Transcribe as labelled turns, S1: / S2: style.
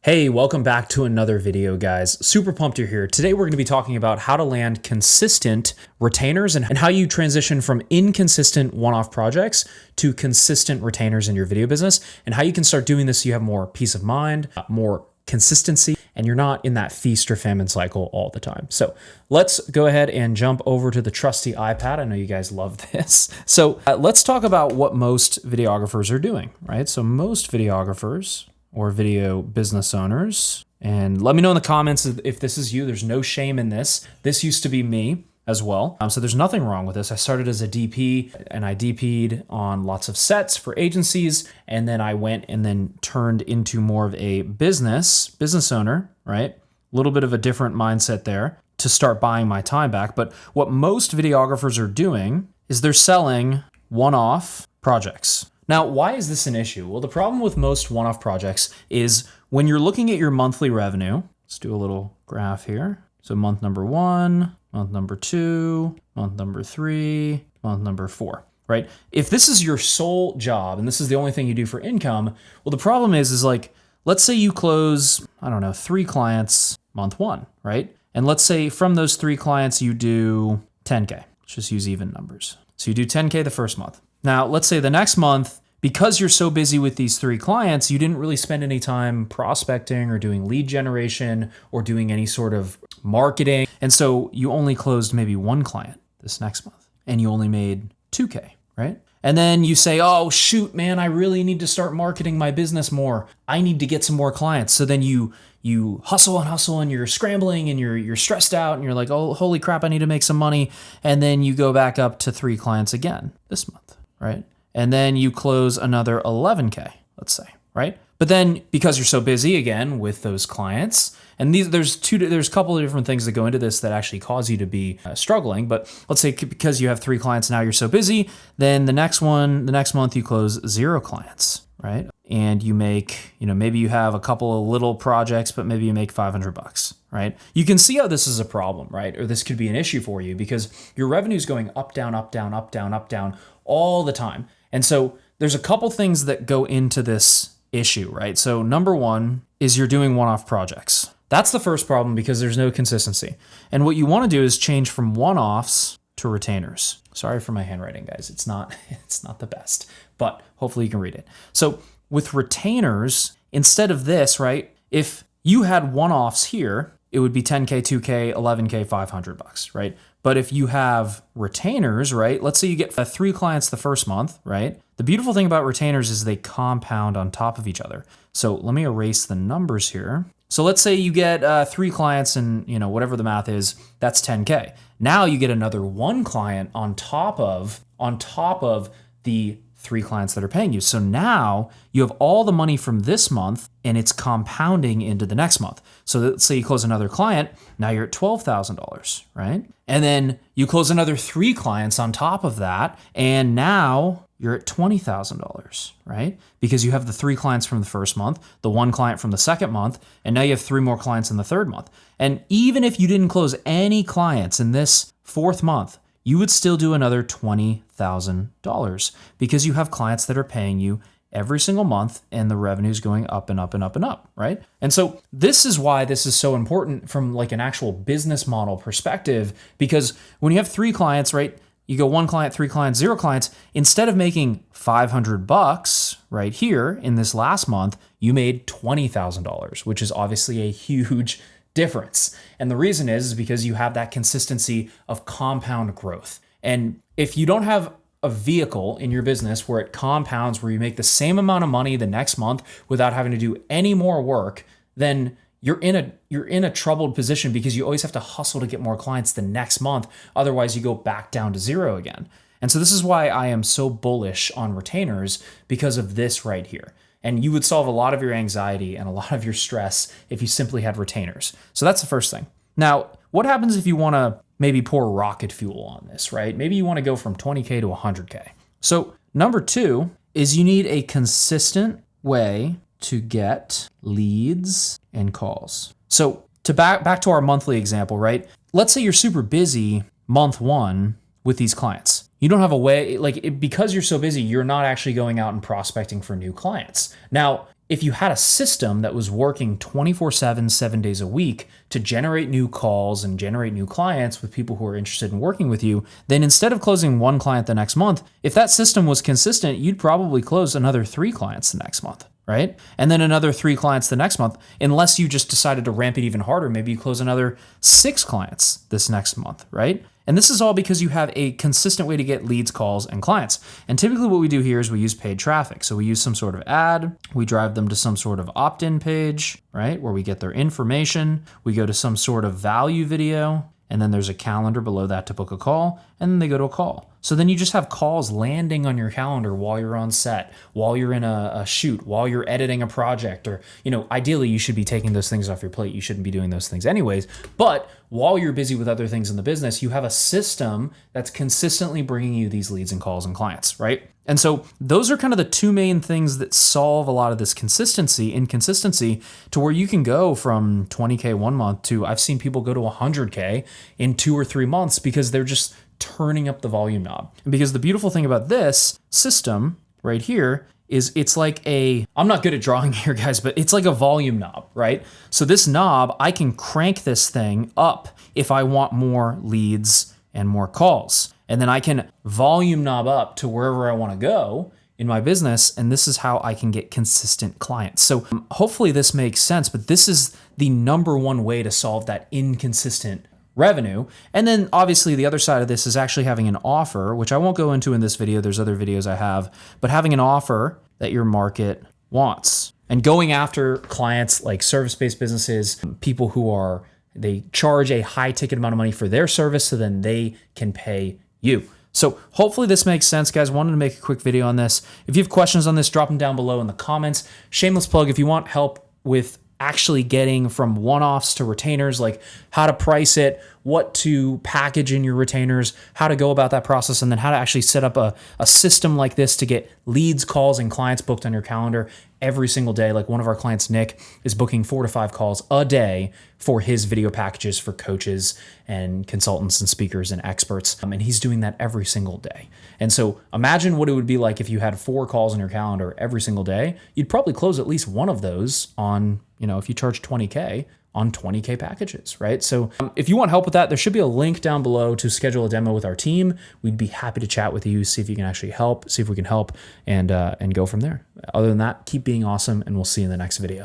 S1: Hey, welcome back to another video, guys. Super pumped you're here. Today we're going to be talking about how to land consistent retainers and how you transition from inconsistent one-off projects to consistent retainers in your video business, and how you can start doing this so you have more peace of mind, more consistency, and you're not in that feast or famine cycle all the time. So let's go ahead and jump over to the trusty iPad. I know you guys love this. So let's talk about what most videographers are doing, right? So most videographers or video business owners, and let me know in the comments if this is you. There's no shame in this. This used to be me as well. So there's nothing wrong with this. I started as a DP and I DP'd on lots of sets for agencies. And then I went and then turned into more of a business owner, right? A little bit of a different mindset there to start buying my time back. But what most videographers are doing is they're selling one-off projects. Now, why is this an issue? Well, the problem with most one-off projects is when you're looking at your monthly revenue, let's do a little graph here. So month number 1, month number 2, month number 3, month number 4, right? If this is your sole job and this is the only thing you do for income, well, the problem is like, let's say you close, 3 clients month 1, right? And let's say from those 3 clients, you do 10K. Let's just use even numbers. So you do 10K the first month. Now, let's say the next month, because you're so busy with these 3 clients, you didn't really spend any time prospecting or doing lead generation or doing any sort of marketing. And so you only closed maybe 1 client this next month and you only made 2K, right? And then you say, oh, shoot, man, I really need to start marketing my business more. I need to get some more clients. So then you hustle and you're scrambling and you're stressed out and you're like, oh, holy crap, I need to make some money. And then you go back up to 3 clients again this month, right? And then you close another 11K, let's say, right? But then because you're so busy again with those clients, and there's a couple of different things that go into this that actually cause you to be struggling. But let's say because you have 3 clients now, you're so busy, then the next month you close 0 clients, right? And you make, maybe you have a couple of little projects, but maybe you make $500, right? You can see how this is a problem, right? Or this could be an issue for you because your revenue is going up, down, up, down, up, down, up, down all the time. And so there's a couple things that go into this issue, right? So number 1 is you're doing one-off projects. That's the first problem because there's no consistency. And what you want to do is change from one-offs to retainers. Sorry for my handwriting, guys. It's not the best, but hopefully you can read it. So with retainers, instead of this, right? If you had one-offs here, it would be 10K, 2K, 11K, $500, right? But if you have retainers, right? Let's say you get 3 clients the first month, right? The beautiful thing about retainers is they compound on top of each other. So let me erase the numbers here. So let's say you get 3 clients and, whatever the math is, that's 10K. Now you get another 1 client on top of the 3 clients that are paying you. So now you have all the money from this month and it's compounding into the next month. So let's say you close another client, now you're at $12,000, right? And then you close another 3 clients on top of that, and now you're at $20,000, right? Because you have the 3 clients from the first month, the 1 client from the second month, and now you have 3 more clients in the third month. And even if you didn't close any clients in this 4th month, you would still do another $20,000 because you have clients that are paying you every single month and the revenue is going up and up and up and up, right? And so this is why this is so important from like an actual business model perspective, because when you have 3 clients, right? You go 1 client, 3 clients, 0 clients, instead of making $500 right here in this last month, you made $20,000, which is obviously a huge difference. And the reason is because you have that consistency of compound growth. And if you don't have a vehicle in your business where it compounds, where you make the same amount of money the next month without having to do any more work, then you're in a troubled position because you always have to hustle to get more clients the next month. Otherwise, you go back down to 0 again. And so this is why I am so bullish on retainers, because of this right here. And you would solve a lot of your anxiety and a lot of your stress if you simply had retainers. So that's the first thing. Now, what happens if you want to maybe pour rocket fuel on this, right? Maybe you want to go from 20K to 100K. So number 2 is you need a consistent way to get leads and calls. So to back to our monthly example, right? Let's say you're super busy month 1 with these clients. You don't have a way, because you're so busy, you're not actually going out and prospecting for new clients. Now, if you had a system that was working 24/7, 7 days a week to generate new calls and generate new clients with people who are interested in working with you, then instead of closing one client the next month, if that system was consistent, you'd probably close another 3 clients the next month, right? And then another 3 clients the next month, unless you just decided to ramp it even harder. Maybe you close another 6 clients this next month, right? And this is all because you have a consistent way to get leads, calls, and clients. And typically what we do here is we use paid traffic. So we use some sort of ad, we drive them to some sort of opt-in page, right, where we get their information. We go to some sort of value video, and then there's a calendar below that to book a call, and then they go to a call. So then you just have calls landing on your calendar while you're on set, while you're in a shoot, while you're editing a project, or, ideally you should be taking those things off your plate. You shouldn't be doing those things anyways. But while you're busy with other things in the business, you have a system that's consistently bringing you these leads and calls and clients, right? And so those are kind of the 2 main things that solve a lot of this inconsistency to where you can go from 20K one month to, I've seen people go to 100K in 2 or 3 months because they're just turning up the volume knob. And because the beautiful thing about this system right here is it's like I'm not good at drawing here, guys, but it's like a volume knob, right? So this knob, I can crank this thing up if I want more leads and more calls. And then I can volume knob up to wherever I want to go in my business. And this is how I can get consistent clients. So hopefully this makes sense, but this is the number one way to solve that inconsistent revenue. And then obviously the other side of this is actually having an offer, which I won't go into in this video. There's other videos I have, but having an offer that your market wants and going after clients like service-based businesses, people who they charge a high ticket amount of money for their service so then they can pay you. So hopefully this makes sense, guys. Wanted to make a quick video on this. If you have questions on this, drop them down below in the comments. Shameless plug, if you want help with actually getting from one-offs to retainers, like how to price it, what to package in your retainers, how to go about that process, and then how to actually set up a system like this to get leads, calls, and clients booked on your calendar every single day. Like one of our clients, Nick, is booking 4 to 5 calls a day for his video packages for coaches and consultants and speakers and experts. And he's doing that every single day. And so imagine what it would be like if you had 4 calls on your calendar every single day. You'd probably close at least one of those on, if you charge 20K on 20K packages, right? So if you want help with that, there should be a link down below to schedule a demo with our team. We'd be happy to chat with you, see if you can actually help, see if we can help, and go from there. Other than that, keep being awesome, and we'll see you in the next video.